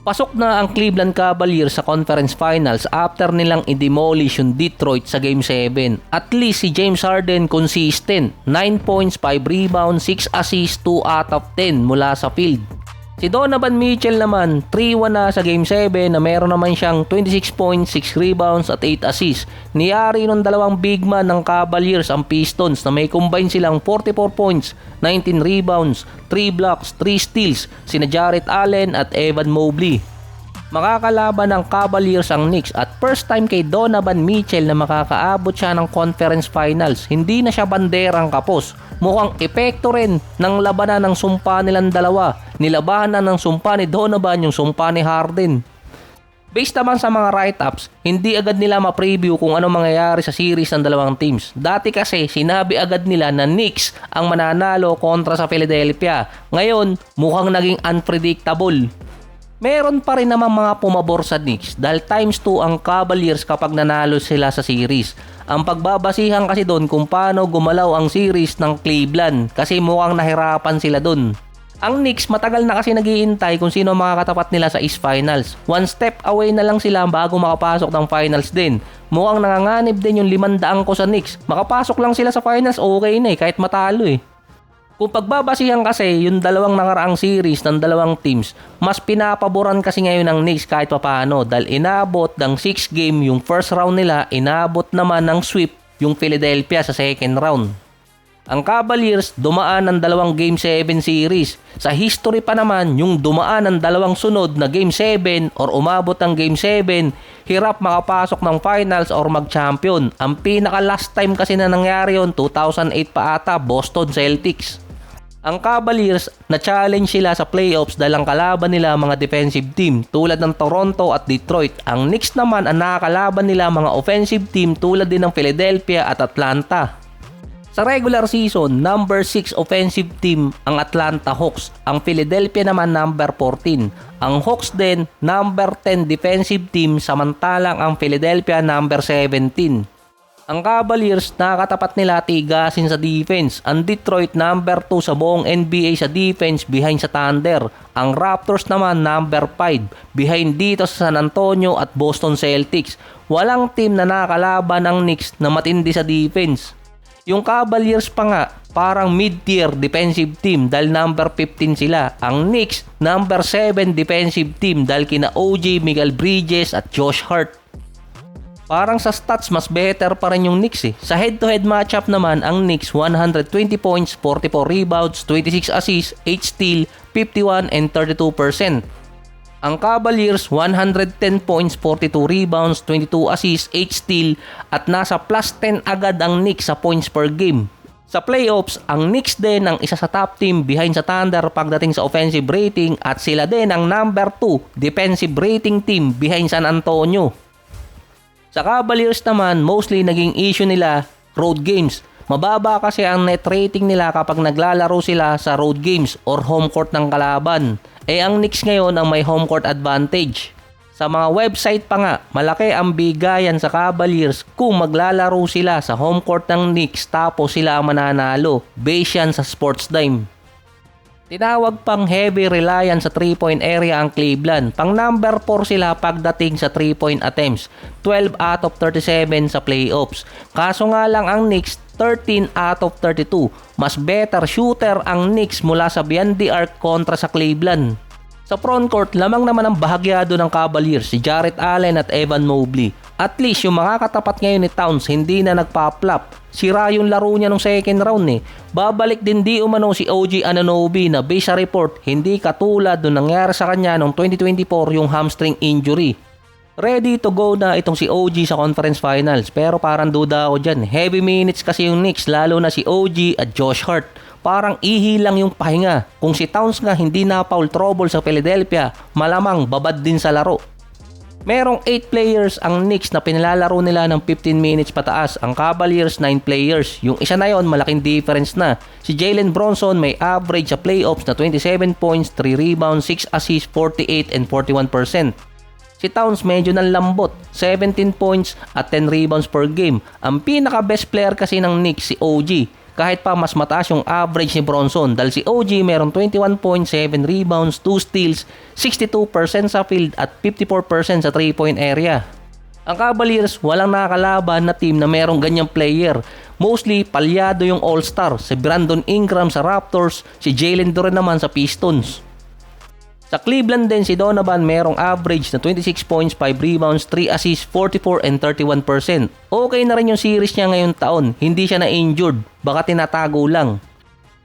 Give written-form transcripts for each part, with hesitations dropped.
Pasok na ang Cleveland Cavaliers sa conference finals after nilang i-demolish yung Detroit sa Game 7. At least si James Harden consistent. 9 points, 5 rebounds, 6 assists, 2 out of 10 mula sa field. Si Donovan Mitchell naman, 3-1 na sa Game 7 na meron naman siyang 26 points, 6 rebounds at 8 assists. Niyari ng dalawang big man ng Cavaliers ang Pistons na may combine silang 44 points, 19 rebounds, 3 blocks, 3 steals, sina Jarrett Allen at Evan Mobley. Makakalaban ng Cavaliers ang Knicks at first time kay Donovan Mitchell na makakaabot siya ng conference finals. Hindi na siya banderang kapos. Mukhang epekto rin ng labanan ng sumpa nilang dalawa. Nilabanan ng sumpa ni Donovan yung sumpa ni Harden. Based naman sa mga write-ups, hindi agad nila ma-preview kung ano mangyayari sa series ng dalawang teams. Dati kasi sinabi agad nila na Knicks ang mananalo kontra sa Philadelphia. Ngayon, mukhang naging unpredictable. Meron pa rin naman mga pumabor sa Knicks dahil times 2 ang Cavaliers kapag nanalo sila sa series. Ang pagbabasihan kasi doon kung paano gumalaw ang series ng Cleveland kasi mukhang nahirapan sila doon. Ang Knicks matagal na kasi naghihintay kung sino makakatapat nila sa East Finals. One step away na lang sila bago makapasok ng Finals din. Mukhang nanganganib din yung 500 ko sa Knicks. Makapasok lang sila sa Finals, okay na kahit matalo Kung pagbabasihan kasi yung dalawang nakaraang series ng dalawang teams, mas pinapaboran kasi ngayon ng Knicks kahit papaano dahil inabot ng 6 game yung first round nila, inabot naman ng sweep yung Philadelphia sa second round. Ang Cavaliers dumaan ng dalawang Game 7 series. Sa history pa naman, yung dumaan ng dalawang sunod na Game 7 or umabot ng Game 7, hirap makapasok ng finals or mag-champion. Ang pinaka last time kasi na nangyari yun, 2008 pa ata, Boston Celtics. Ang Cavaliers na-challenge sila sa playoffs dahil ang kalaban nila mga defensive team tulad ng Toronto at Detroit. Ang Knicks naman ang nakakalaban nila mga offensive team tulad din ng Philadelphia at Atlanta. Sa regular season, number 6 offensive team ang Atlanta Hawks. Ang Philadelphia naman number 14. Ang Hawks din number 10 defensive team samantalang ang Philadelphia number 17. Ang Cavaliers nakakatapat nila tigasin sa defense. Ang Detroit number 2 sa buong NBA sa defense behind sa Thunder. Ang Raptors naman number 5 behind dito sa San Antonio at Boston Celtics. Walang team na nakakalaban ng Knicks na matindi sa defense. Yung Cavaliers pa nga parang mid-tier defensive team dahil number 15 sila. Ang Knicks number 7 defensive team dahil kina OG, Miguel Bridges at Josh Hart. Parang sa stats, mas better pa rin yung Knicks Sa head-to-head matchup naman, ang Knicks 120 points, 44 rebounds, 26 assists, 8 steal, 51 and 32%. Ang Cavaliers 110 points, 42 rebounds, 22 assists, 8 steal at nasa plus 10 agad ang Knicks sa points per game. Sa playoffs, ang Knicks din ang isa sa top team behind sa Thunder pagdating sa offensive rating at sila din ang number 2 defensive rating team behind San Antonio. Sa Cavaliers naman, mostly naging issue nila road games. Mababa kasi ang net rating nila kapag naglalaro sila sa road games or home court ng kalaban. Ang Knicks ngayon ang may home court advantage. Sa mga website pa nga, malaki ang bigayan sa Cavaliers kung maglalaro sila sa home court ng Knicks tapos sila ang mananalo. Base yan sa SportsDime. Tinawag pang heavy reliance sa 3-point area ang Cleveland. Pang number 4 sila pagdating sa 3-point attempts. 12 out of 37 sa playoffs. Kaso nga lang ang Knicks 13 out of 32. Mas better shooter ang Knicks mula sa beyond the arc kontra sa Cleveland. Sa frontcourt, lamang naman ang bahagyado ng Cavaliers si Jarrett Allen at Evan Mobley. At least yung makakatapat ngayon ni Towns hindi na nagpa-flop. Sira yung laro niya nung second round Babalik din di umano si OG Anunoby na base sa report hindi katulad nung nangyari sa kanya noong 2024 yung hamstring injury. Ready to go na itong si OG sa conference finals pero parang duda ako dyan. Heavy minutes kasi yung Knicks lalo na si OG at Josh Hart. Parang ihi lang yung pahinga. Kung si Towns nga hindi na foul trouble sa Philadelphia, malamang babad din sa laro. Merong 8 players ang Knicks na pinilalaro nila ng 15 minutes pataas. Ang Cavaliers 9 players. Yung isa na yon malaking difference na. Si Jalen Brunson may average sa playoffs na 27 points, 3 rebounds, 6 assists, 48 and 41%. Si Towns medyo ng lambot, 17 points at 10 rebounds per game. Ang pinaka best player kasi ng Knicks si OG. kahit pa mas mataas yung average ni Bronson dahil si OG meron 21.7 rebounds, 2 steals, 62% sa field at 54% sa 3-point area. Ang Cavaliers walang nakakalaban na team na merong ganyang player. Mostly palyado yung all-star, si Brandon Ingram sa Raptors, si Jalen Duren naman sa Pistons. Sa Cleveland din si Donovan merong average na 26 points, 5 rebounds, 3 assists, 44 and 31%. Okay na rin yung series niya ngayong taon, hindi siya na-injured, baka tinatago lang.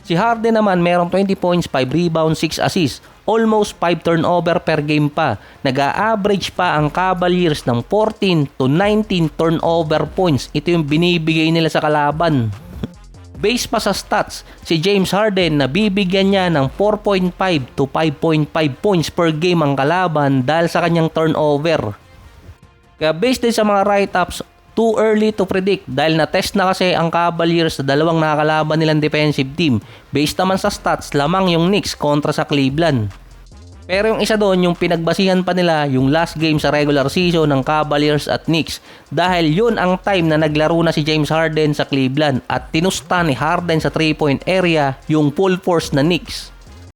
Si Harden naman merong 20 points, 5 rebounds, 6 assists, almost 5 turnover per game pa. Nag-a-average pa ang Cavaliers ng 14 to 19 turnover points. Ito yung binibigay nila sa kalaban. Base pa sa stats, si James Harden na bibigyan niya ng 4.5 to 5.5 points per game ang kalaban dahil sa kanyang turnover. Kaya based din sa mga write-ups, too early to predict dahil na-test na kasi ang Cavaliers sa dalawang nakakalaban nilang defensive team. Based naman sa stats, lamang yung Knicks kontra sa Cleveland. Pero yung isa doon, yung pinagbasihan pa nila yung last game sa regular season ng Cavaliers at Knicks dahil yun ang time na naglaro na si James Harden sa Cleveland at tinusta ni Harden sa 3-point area yung full force na Knicks.